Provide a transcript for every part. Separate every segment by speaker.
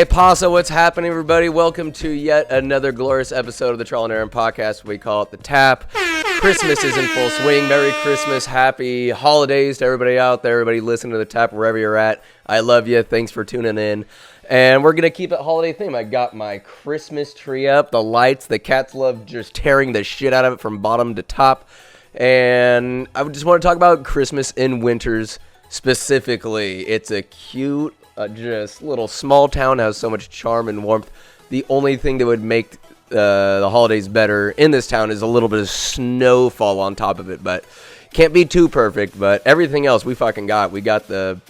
Speaker 1: Hey, Pasa, what's happening, everybody? Welcome to yet another glorious episode of the Trial and Aaron podcast. We call it The Tap. Christmas is in full swing. Merry Christmas. Happy holidays to everybody out there, everybody listening to The Tap, wherever you're at. I love you. Thanks for tuning in. And we're going to keep it holiday theme. I got my Christmas tree up, the lights. The cats love just tearing the shit out of it from bottom to top. And I just want to talk about Christmas in winters specifically. It's a cute, just little small town, has so much charm and warmth. The only thing that would make the holidays better in this town is a little bit of snowfall on top of it, but can't be too perfect. But everything else we fucking got. We got the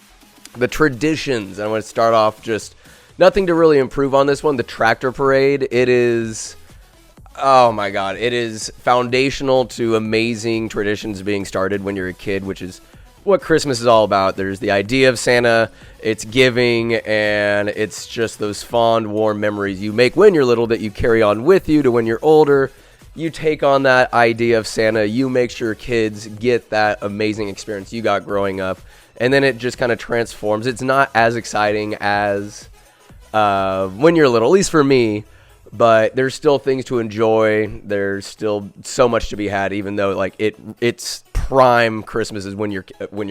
Speaker 1: traditions. And I want to start off just nothing to really improve on this one. The tractor parade. It is, oh my god, it is foundational to amazing traditions being started when you're a kid, which is what Christmas is all about. There's the idea of Santa, it's giving, and it's just those fond, warm memories you make when you're little that you carry on with you to when you're older. You take on that idea of Santa, you make sure kids get that amazing experience you got growing up, and then it just kind of transforms. It's not as exciting as when you're little, at least for me, but there's still things to enjoy. There's still so much to be had, even though like it's prime Christmas is when you're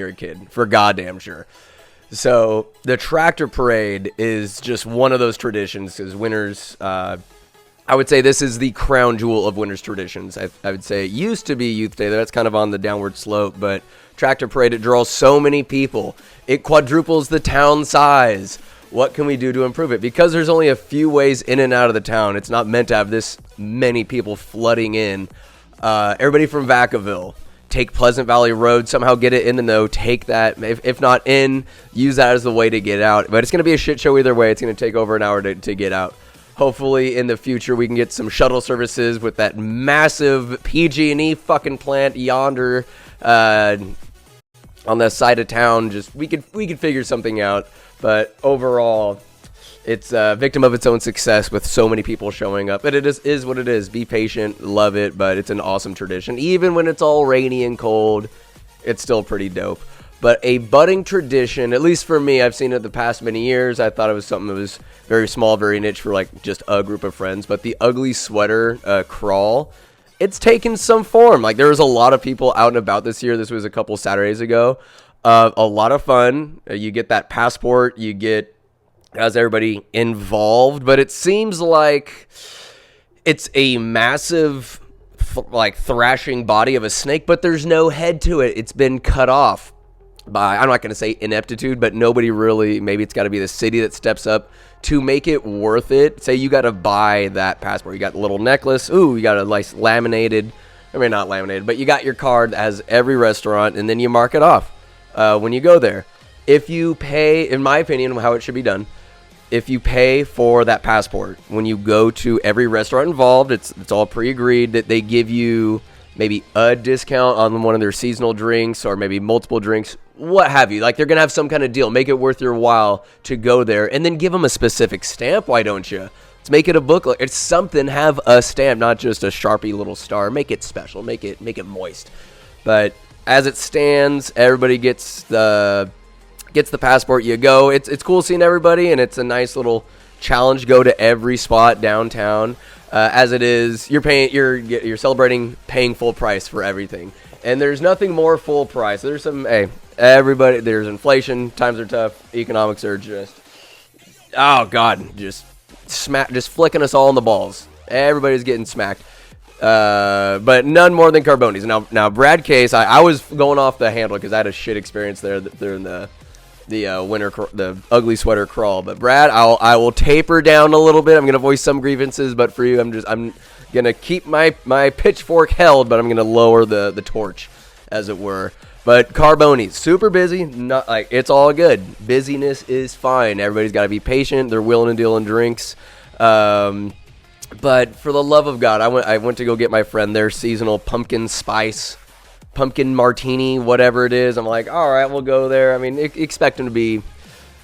Speaker 1: a kid, for goddamn sure. So the tractor parade is just one of those traditions, because winters, I would say this is the crown jewel of winter's traditions. I would say it used to be Youth Day. That's kind of on the downward slope, but tractor parade, it draws so many people. It quadruples the town size. What can we do to improve it? Because there's only a few ways in and out of the town. It's not meant to have this many people flooding in. Everybody from Vacaville, take Pleasant Valley Road, somehow get it in the know, take that, if not in, use that as the way to get out. But it's going to be a shit show either way. It's going to take over an hour to get out. Hopefully in the future we can get some shuttle services with that massive PG&E fucking plant yonder on the side of town. Just we could figure something out. But overall, it's a victim of its own success with so many people showing up. But it is what it is. Be patient, love it, but it's an awesome tradition. Even when it's all rainy and cold, it's still pretty dope. But a budding tradition, at least for me, I've seen it the past many years. I thought it was something that was very small, very niche for like just a group of friends. But the ugly sweater crawl, it's taken some form. Like there was a lot of people out and about this year. This was a couple Saturdays ago. A lot of fun. You get that passport. You get has everybody involved, but it seems like it's a massive thrashing body of a snake, but there's no head to it. It's been cut off by, I'm not going to say ineptitude, but nobody really, maybe it's got to be the city that steps up to make it worth it. Say you got to buy that passport. You got the little necklace. Ooh, you got a nice laminated, I mean not laminated, but you got your card that has every restaurant, and then you mark it off when you go there. If you pay, in my opinion, how it should be done, if you pay for that passport, when you go to every restaurant involved, it's all pre-agreed that they give you maybe a discount on one of their seasonal drinks or maybe multiple drinks, what have you. Like they're going to have some kind of deal. Make it worth your while to go there, and then give them a specific stamp. Why don't you? Let's make it a booklet. It's something. Have a stamp, not just a Sharpie little star. Make it special. Make it moist. But as it stands, everybody gets the passport. You go. It's cool seeing everybody, and it's a nice little challenge. Go to every spot downtown. As it is, you're celebrating paying full price for everything, and there's nothing more full price. There's everybody. There's inflation. Times are tough. Economics are just, oh god, just flicking us all in the balls. Everybody's getting smacked. But none more than Carboni's. Now Brad Case, I was going off the handle because I had a shit experience there in the the ugly sweater crawl. But Brad, I will taper down a little bit. I'm gonna voice some grievances, but for you, I'm gonna keep my pitchfork held, but I'm gonna lower the torch, as it were. But Carboni's super busy. Not like it's all good. Busyness is fine. Everybody's got to be patient. They're willing to deal in drinks. But for the love of God, I went to go get my friend their seasonal pumpkin martini, whatever it is. I'm like, all right, we'll go there. I mean, expect them to be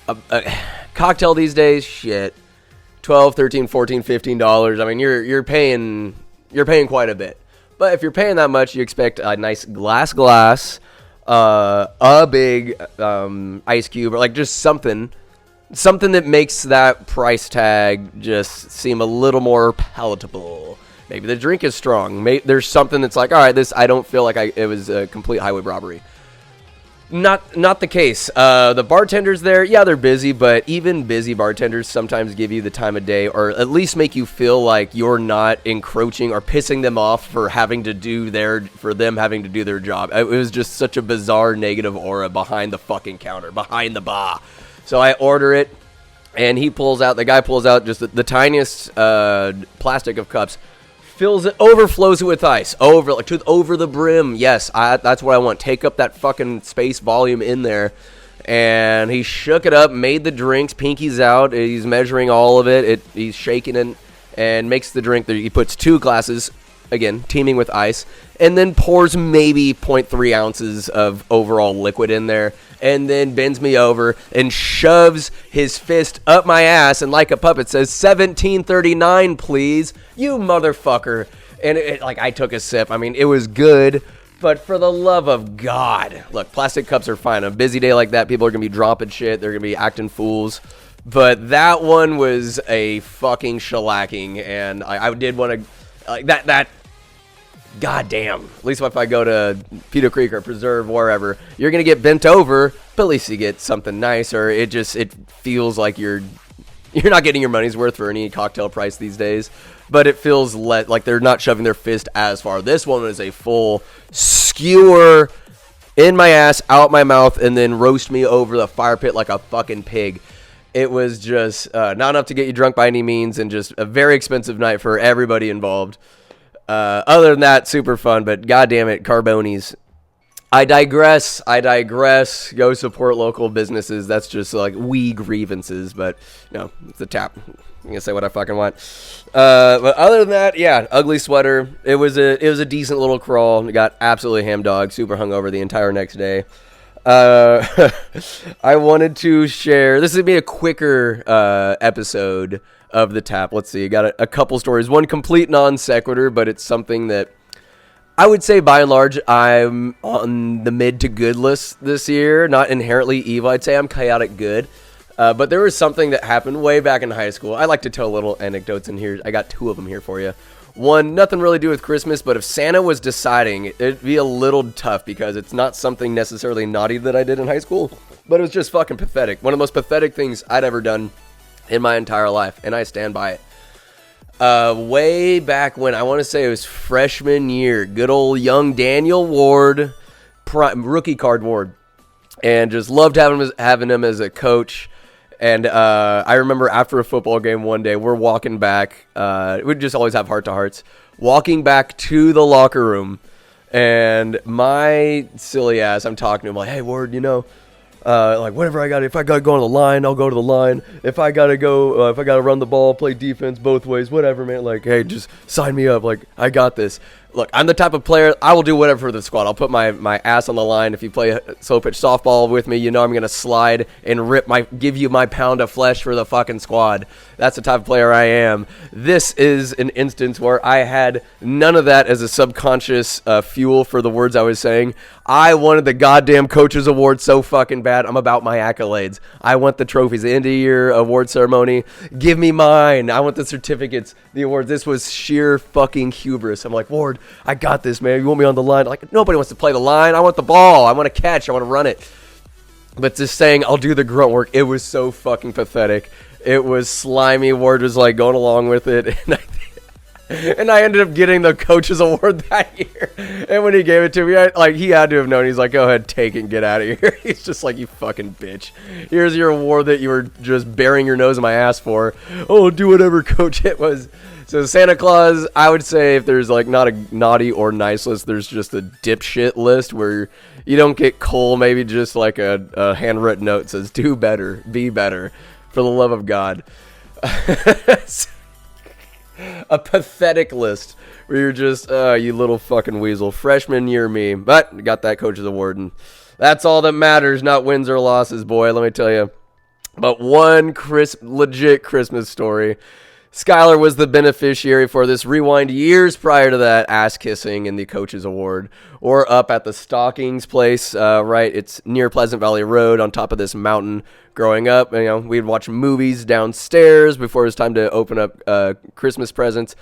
Speaker 1: a cocktail these days. Shit, $12, $13, $14, $15. I mean, you're paying quite a bit. But if you're paying that much, you expect a nice glass, a big ice cube, or like just something something that makes that price tag just seem a little more palatable. Maybe the drink is strong. There's something that's like, all right, this, I don't feel like it was a complete highway robbery. Not the case. The bartenders there, yeah, they're busy, but even busy bartenders sometimes give you the time of day, or at least make you feel like you're not encroaching or pissing them off for having to do their job. It was just such a bizarre negative aura behind the fucking counter, behind the bar. So I order it, and the guy pulls out just the tiniest plastic of cups, overflows it with ice, over the brim. Yes, that's what I want. Take up that fucking space volume in there. And he shook it up, made the drinks, pinkies out. He's measuring all of it. He's shaking it and makes the drink. He puts 2 glasses, again, teeming with ice, and then pours maybe 0.3 ounces of overall liquid in there, and then bends me over and shoves his fist up my ass, and like a puppet says, $17.39, please, you motherfucker. And I took a sip. I mean, it was good, but for the love of God, look, plastic cups are fine. On a busy day like that, people are going to be dropping shit. They're going to be acting fools. But that one was a fucking shellacking, and I did want to, like, that. God damn. At least if I go to Pedo Creek or Preserve, wherever, you're going to get bent over, but at least you get something nice, or it feels like you're not getting your money's worth for any cocktail price these days, but it feels like they're not shoving their fist as far. This one is a full skewer in my ass, out my mouth, and then roast me over the fire pit like a fucking pig. It was just not enough to get you drunk by any means, and just a very expensive night for everybody involved. Other than that, super fun, but goddamn it, Carbonis. I digress. Go support local businesses. That's just like grievances, but no, it's the tap. I'm gonna say what I fucking want. But other than that, yeah, ugly sweater. It was a decent little crawl. Got absolutely ham dog, super hungover the entire next day. I wanted to share. This is gonna be a quicker episode of the tap. Let's see. Got a couple stories. One complete non sequitur, but it's something that I would say by and large I'm on the mid to good list this year. Not inherently evil. I'd say I'm chaotic good. But there was something that happened way back in high school. I like to tell little anecdotes in here. I got 2 of them here for you. One, nothing really to do with Christmas, but if Santa was deciding, it'd be a little tough because it's not something necessarily naughty that I did in high school, but it was just fucking pathetic. One of the most pathetic things I'd ever done in my entire life, and I stand by it. Way back when, I want to say it was freshman year, good old young Daniel Ward, rookie card Ward, and just loved having him as a coach. And I remember after a football game one day, we're walking back. We'd just always have heart-to-hearts. Walking back to the locker room, and my silly ass, I'm talking to him like, hey, Ward, like whatever if I gotta go on the line, I'll go to the line. If I gotta run the ball, play defense both ways, whatever, man. Like, hey, just sign me up. Like, I got this. Look, I'm the type of player, I will do whatever for the squad. I'll put my ass on the line. If you play slow pitch softball with me, I'm going to slide and give you my pound of flesh for the fucking squad. That's the type of player I am. This is an instance where I had none of that as a subconscious fuel for the words I was saying. I wanted the goddamn coaches award so fucking bad. I'm about my accolades. I want the trophies, the end of year award ceremony. Give me mine. I want the certificates, the awards. This was sheer fucking hubris. I'm like, Ward, I got this, man. You want me on the line? Like, nobody wants to play the line. I want the ball. I want to catch. I want to run it. But just saying I'll do the grunt work, it was so fucking pathetic. It was slimy. Ward was like going along with it. And I ended up getting the coach's award that year. And when he gave it to me, he had to have known. He's like, go ahead, take it and get out of here. He's just like, you fucking bitch. Here's your award that you were just burying your nose in my ass for. Oh, do whatever, coach. It was. So Santa Claus, I would say if there's like not a naughty or nice list, there's just a dipshit list where you don't get coal, maybe just like a handwritten note that says, do better, be better, for the love of God. A pathetic list where you're just, you little fucking weasel. Freshman year me, but got that coach's award, and that's all that matters, not wins or losses, boy, let me tell you. But one legit Christmas story. Skylar was the beneficiary for this. Rewind years prior to that, ass kissing in the coach's award. Or up at the Stockings place, right? It's near Pleasant Valley Road on top of this mountain. Growing up, we'd watch movies downstairs before it was time to open up Christmas presents.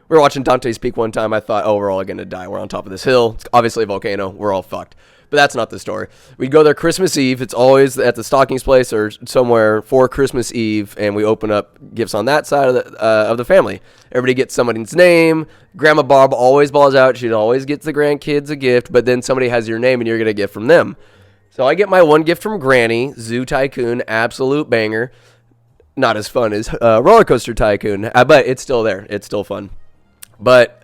Speaker 1: We were watching Dante's Peak one time. I thought, oh, we're all going to die. We're on top of this hill. It's obviously a volcano. We're all fucked. But that's not the story. We'd go there Christmas Eve. It's always at the Stockings place or somewhere for Christmas Eve, and we open up gifts on that side of the family. Everybody gets somebody's name. Grandma Barb always balls out. She always gets the grandkids a gift, but then somebody has your name, and you're going to get from them. So I get my one gift from Granny, Zoo Tycoon, absolute banger. Not as fun as Roller Coaster Tycoon, but it's still there. It's still fun. But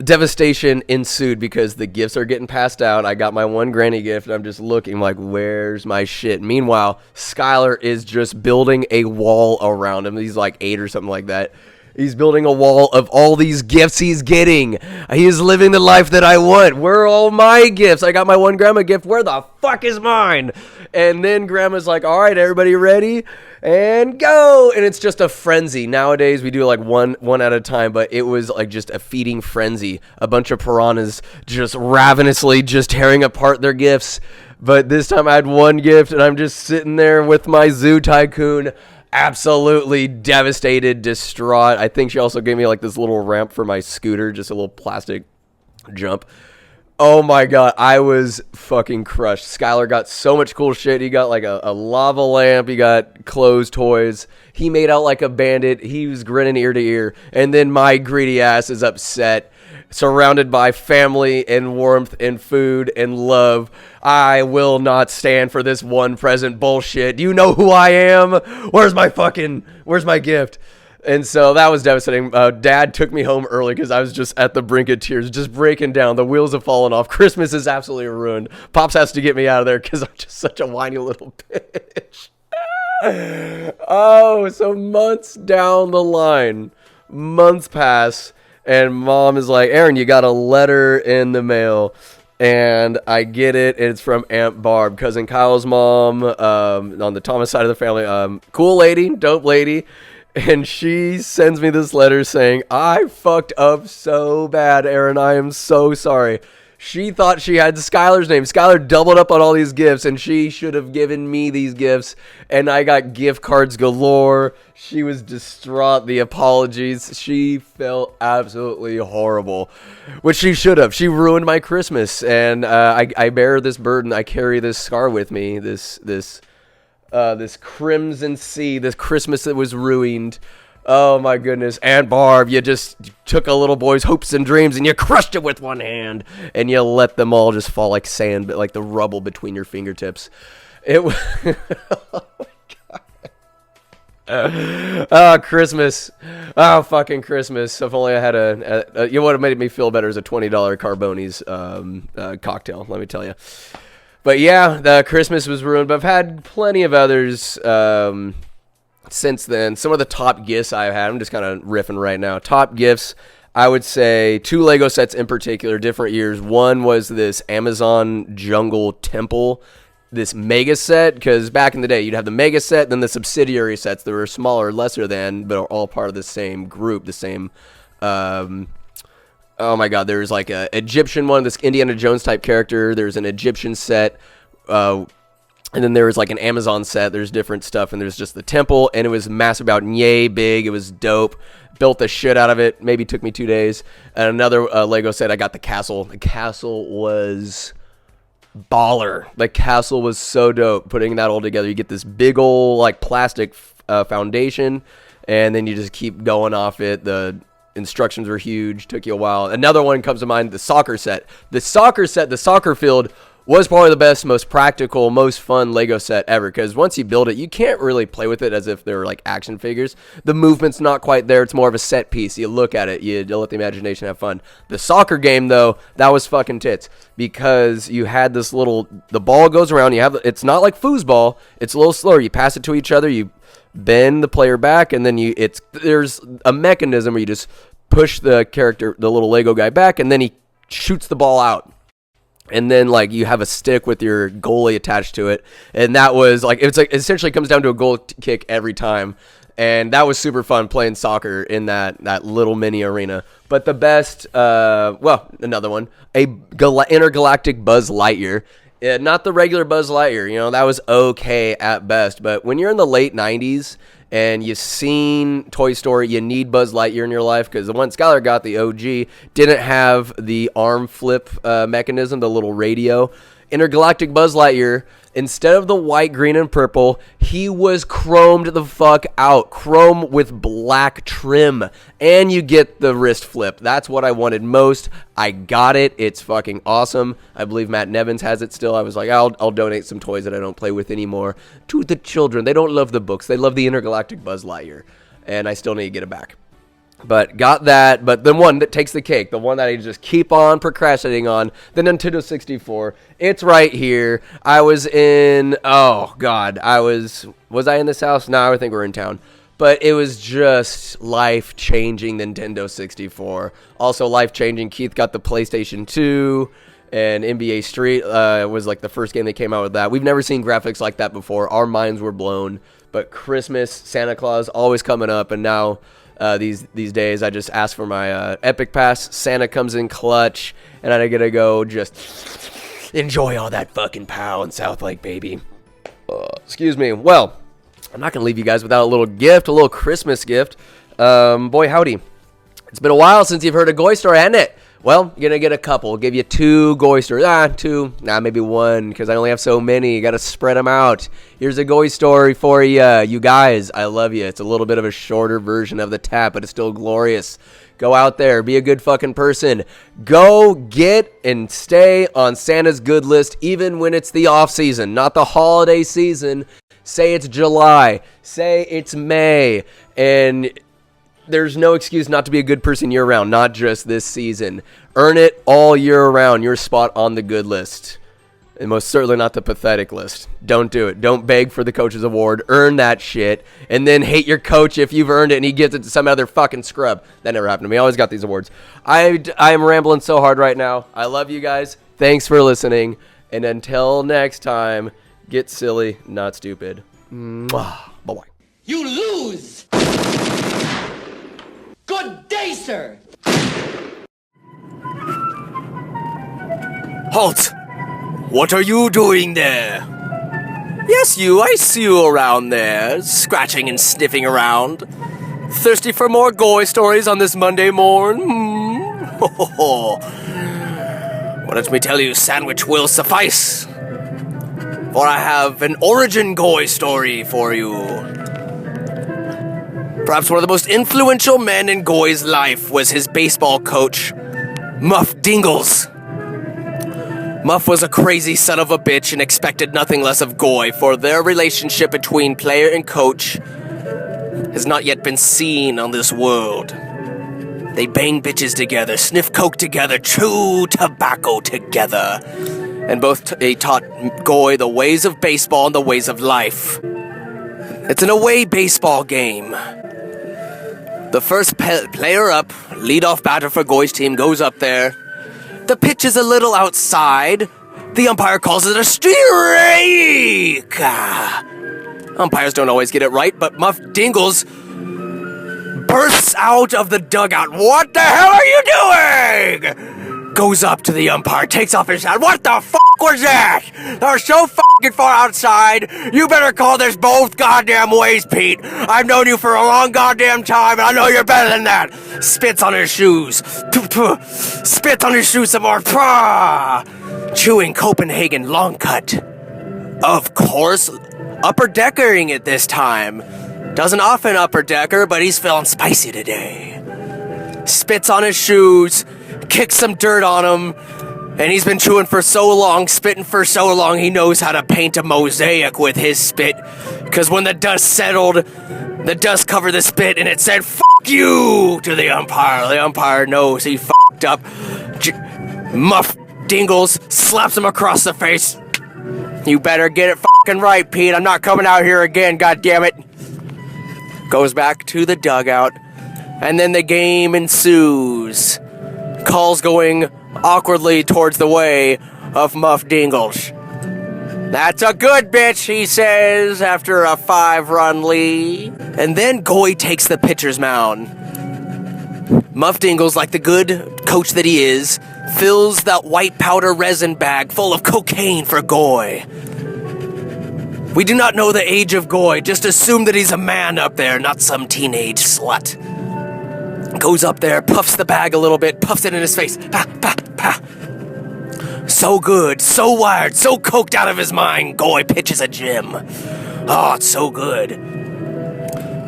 Speaker 1: devastation ensued because the gifts are getting passed out. I got my one Granny gift, and I'm just looking like, where's my shit? Meanwhile, Skylar is just building a wall around him. He's like 8 or something like that. He's building a wall of all these gifts he's getting. He is living the life that I want. Where are all my gifts? I got my one grandma gift. Where the fuck is mine? And then grandma's like, all right, everybody ready? And go. And it's just a frenzy. Nowadays, we do like one at a time, but it was like just a feeding frenzy. A bunch of piranhas just ravenously just tearing apart their gifts. But this time I had one gift, and I'm just sitting there with my Zoo Tycoon, absolutely devastated, distraught. I think she also gave me like this little ramp for my scooter, just a little plastic jump. Oh my god, I was fucking crushed. Skylar got so much cool shit. He got like a lava lamp. He got clothes, toys. He made out like a bandit. He was grinning ear to ear. And then my greedy ass is upset, surrounded by family and warmth and food and love. I will not stand for this one present bullshit. You know who I am? Where's my gift? And so that was devastating. Dad took me home early because I was just at the brink of tears, just breaking down. The wheels have fallen off. Christmas is absolutely ruined. Pops has to get me out of there because I'm just such a whiny little bitch. Oh, so months down the line, months pass, and Mom is like, Aaron, you got a letter in the mail. And I get it. It's from Aunt Barb, Cousin Kyle's mom, on the Thomas side of the family. Cool lady, dope lady. And she sends me this letter saying, I fucked up so bad, Aaron. I am so sorry. She thought she had Skylar's name. Skylar doubled up on all these gifts, and she should have given me these gifts. And I got gift cards galore. She was distraught. The apologies. She felt absolutely horrible, which she should have. She ruined my Christmas, and I bear this burden. I carry this scar with me. This crimson sea, this Christmas that was ruined. Oh my goodness. Aunt Barb, you just took a little boy's hopes and dreams and you crushed it with one hand and you let them all just fall like sand, but like the rubble between your fingertips. It was oh my God. Christmas. Oh, fucking Christmas. If only I had you know what made me feel better is a $20 Carboni's cocktail, let me tell you. But yeah, the Christmas was ruined, but I've had plenty of others since then. Some of the top gifts I've had, I'm just kind of riffing right now. Top gifts, I would say 2 Lego sets in particular, different years. One was this Amazon Jungle Temple, this mega set, because back in the day, you'd have the mega set, then the subsidiary sets that were smaller, lesser than, but are all part of the same group, the same... oh my god, there's like a Egyptian one, this Indiana Jones type character. There's an Egyptian set. And then there was like an Amazon set. There's different stuff. And there's just the temple. And it was massive, about yay big. It was dope. Built the shit out of it. Maybe took me 2 days. And another Lego set, I got the castle. The castle was baller. The castle was so dope. Putting that all together. You get this big old like plastic foundation. And then you just keep going off it. The instructions were huge. Took you a while. Another one comes to mind, the soccer set. The soccer field was probably the best, most practical, most fun Lego set ever, because once you build it, you can't really play with it as if they're like action figures. The movement's not quite there. It's more of a set piece. You look at it, you let the imagination have fun. The soccer game, though, that was fucking tits, because you had this little, the ball goes around, it's not like foosball, it's a little slower. You pass it to each other, you bend the player back, and then there's a mechanism where you just push the little Lego guy back, and then he shoots the ball out. And then, like, you have a stick with your goalie attached to it. And that was, like, it's like, essentially comes down to a goal kick every time. And that was super fun playing soccer in that little mini arena. But the best, another one, intergalactic Buzz Lightyear. Not the regular Buzz Lightyear, that was okay at best. But when you're in the late 90s and you've seen Toy Story, you need Buzz Lightyear in your life, because the one Skylar got, the OG, didn't have the arm flip mechanism, the little radio. Intergalactic Buzz Lightyear, instead of the white, green, and purple, he was chromed the fuck out. Chrome with black trim. And you get the wrist flip. That's what I wanted most. I got it. It's fucking awesome. I believe Matt Nevins has it still. I was like, I'll donate some toys that I don't play with anymore to the children. They don't love the books. They love the Intergalactic Buzz Lightyear. And I still need to get it back. But got that, but the one that takes the cake, the one that I just keep on procrastinating on, the Nintendo 64. It's right here. I was in, was I in this house? No, I think we're in town. But it was just life-changing Nintendo 64. Also life-changing, Keith got the PlayStation 2, and NBA Street was like the first game they came out with that. We've never seen graphics like that before. Our minds were blown. But Christmas, Santa Claus, always coming up, and now... These days, I just ask for my Epic Pass. Santa comes in clutch, and I gotta go just enjoy all that fucking pow in South Lake, baby. Excuse me. Well, I'm not gonna leave you guys without a little gift, a little Christmas gift. Boy, howdy. It's been a while since you've heard a Goy story, hasn't it? Well, you're gonna get a couple. I'll give you 2 Goy stories. Maybe 1, because I only have so many. You gotta spread them out. Here's a Goy story for you. You guys, I love you. It's a little bit of a shorter version of the tap, but it's still glorious. Go out there. Be a good fucking person. Go get and stay on Santa's good list, even when it's the off season, not the holiday season. Say it's July. Say it's May. And... there's no excuse not to be a good person year-round, not just this season. Earn it all year round, your spot on the good list. And most certainly not the pathetic list. Don't do it. Don't beg for the coach's award. Earn that shit. And then hate your coach if you've earned it and he gives it to some other fucking scrub. That never happened to me. I always got these awards. I am rambling so hard right now. I love you guys. Thanks for listening. And until next time, get silly, not stupid. Mwah. Bye-bye.
Speaker 2: You lose! Good day, sir!
Speaker 3: Halt! What are you doing there? Yes, you. I see you around there, scratching and sniffing around. Thirsty for more Goy stories on this Monday morn? Well, let me tell you, sandwich will suffice. For I have an origin Goy story for you. Perhaps one of the most influential men in Goy's life was his baseball coach, Muff Dingles. Muff was a crazy son of a bitch and expected nothing less of Goy, for their relationship between player and coach has not yet been seen on this world. They bang bitches together, sniff coke together, chew tobacco together, and they taught Goy the ways of baseball and the ways of life. It's an away baseball game. The first player up, leadoff batter for Goy's team, goes up there. The pitch is a little outside. The umpire calls it a strike. Umpires don't always get it right, but Muff Dingles bursts out of the dugout. What the hell are you doing? Goes up to the umpire, takes off his hat. What the fuck was that? They're so fucking far outside. You better call this both goddamn ways, Pete. I've known you for a long goddamn time, and I know you're better than that. Spits on his shoes. Spits on his shoes some more. Chewing Copenhagen long cut. Of course, upper deckering it this time. Doesn't often upper decker, but he's feeling spicy today. Spits on his shoes. Kicks some dirt on him, and he's been chewing for so long, spitting for so long, he knows how to paint a mosaic with his spit, because when the dust settled, the dust covered the spit, and it said, "Fuck you," to the umpire. The umpire knows he fucked up. Muff Dingles slaps him across the face. You better get it fucking right, Pete. I'm not coming out here again, goddammit. Goes back to the dugout, and then the game ensues. Calls going awkwardly towards the way of Muff Dingles. That's a good bitch, he says, after a 5-run lead. And then Goy takes the pitcher's mound. Muff Dingles, like the good coach that he is, fills that white powder resin bag full of cocaine for Goy. We do not know the age of Goy, just assume that he's a man up there, not some teenage slut. Goes up there, puffs the bag a little bit, puffs it in his face. Pa, pa, pa. So good, so wired, so coked out of his mind, Goy pitches a gym. Oh, it's so good.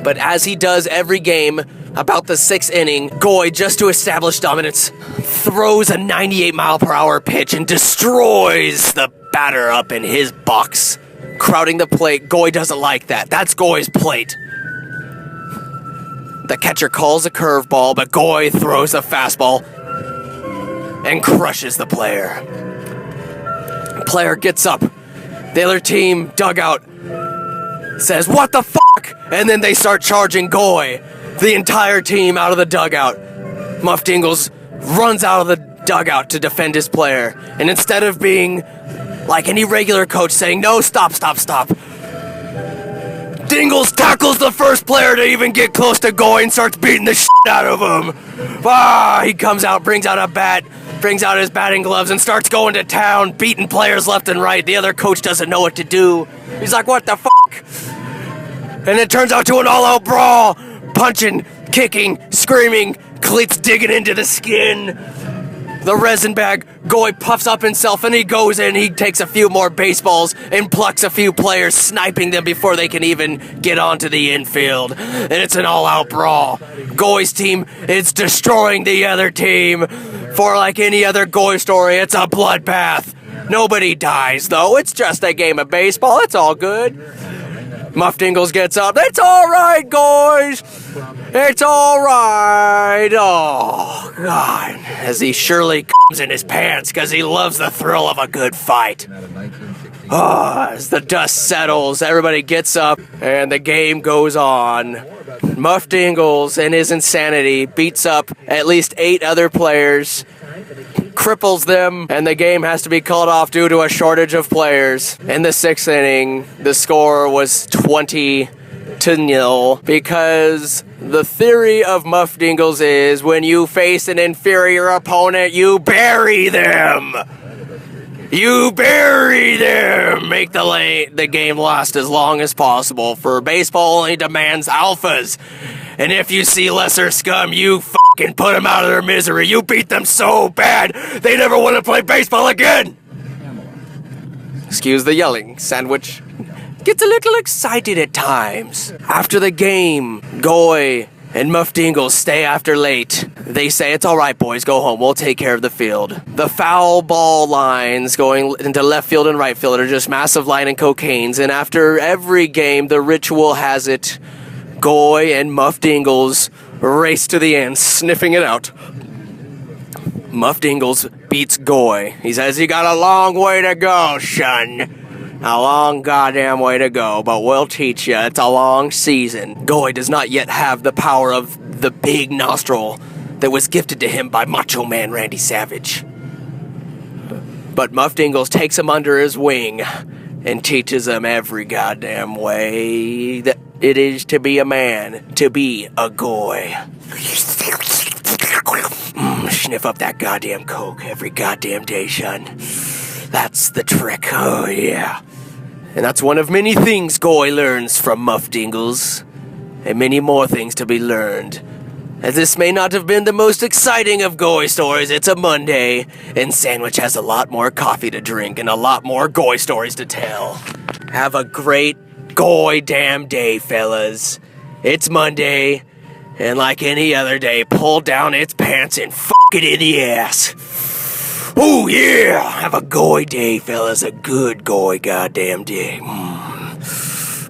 Speaker 3: But as he does every game, about the 6th inning, Goy, just to establish dominance, throws a 98-mile-per-hour pitch and destroys the batter up in his box. Crowding the plate, Goy doesn't like that. That's Goy's plate. The catcher calls a curveball, but Goy throws a fastball and crushes the player. Player gets up. The other team dugout says, "What the fuck?" And then they start charging Goy. The entire team out of the dugout. Muff Dingles runs out of the dugout to defend his player. And instead of being like any regular coach saying, "No, stop, stop, stop," Dingles tackles the first player to even get close to Goy and starts beating the shit out of him. He comes out, brings out a bat, brings out his batting gloves and starts going to town, beating players left and right. The other coach doesn't know what to do. He's like, "What the fuck?" And it turns out to an all-out brawl. Punching, kicking, screaming, cleats digging into the skin. The resin bag, Goy puffs up himself and he goes in, he takes a few more baseballs and plucks a few players, sniping them before they can even get onto the infield. And it's an all-out brawl. Goy's team is destroying the other team. For like any other Goy story, it's a bloodbath. Nobody dies though, it's just a game of baseball, it's all good. Muff Dingles gets up. "It's all right, guys. It's all right." Oh, God. As he surely comes in his pants because he loves the thrill of a good fight. As the dust settles, everybody gets up and the game goes on. Muff Dingles, in his insanity, beats up at least 8 other players, cripples them, and the game has to be called off due to a shortage of players. In the 6th inning, the score was 20-0 because the theory of Muff Dingles is when you face an inferior opponent, you bury them. You bury them! Make the game last as long as possible, for baseball only demands alphas. And if you see lesser scum, you fucking put them out of their misery. You beat them so bad, they never want to play baseball again! Excuse the yelling. Sandwich gets a little excited at times. After the game, Goy and Muff Dingles stay after late. They say, "It's all right, boys, go home. We'll take care of the field." The foul ball lines going into left field and right field are just massive line and cocaines. And after every game, the ritual has it, Goy and Muff Dingles race to the end, sniffing it out. Muff Dingles beats Goy. He says, "You got a long way to go, son. A long goddamn way to go, but we'll teach you. It's a long season." Goy does not yet have the power of the big nostril that was gifted to him by Macho Man Randy Savage. But Muff Dingles takes him under his wing and teaches him every goddamn way that it is to be a man, to be a Goy. Sniff up that goddamn coke every goddamn day, son. That's the trick, oh yeah. And that's one of many things Goy learns from Muff Dingles. And many more things to be learned. As this may not have been the most exciting of Goy stories, it's a Monday, and Sandwich has a lot more coffee to drink and a lot more Goy stories to tell. Have a great Goy damn day, fellas. It's Monday, and like any other day, pull down its pants and fuck it in the ass. Oh yeah! Have a Goy day, fellas. A good Goy goddamn day.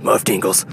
Speaker 3: Muff Dingles.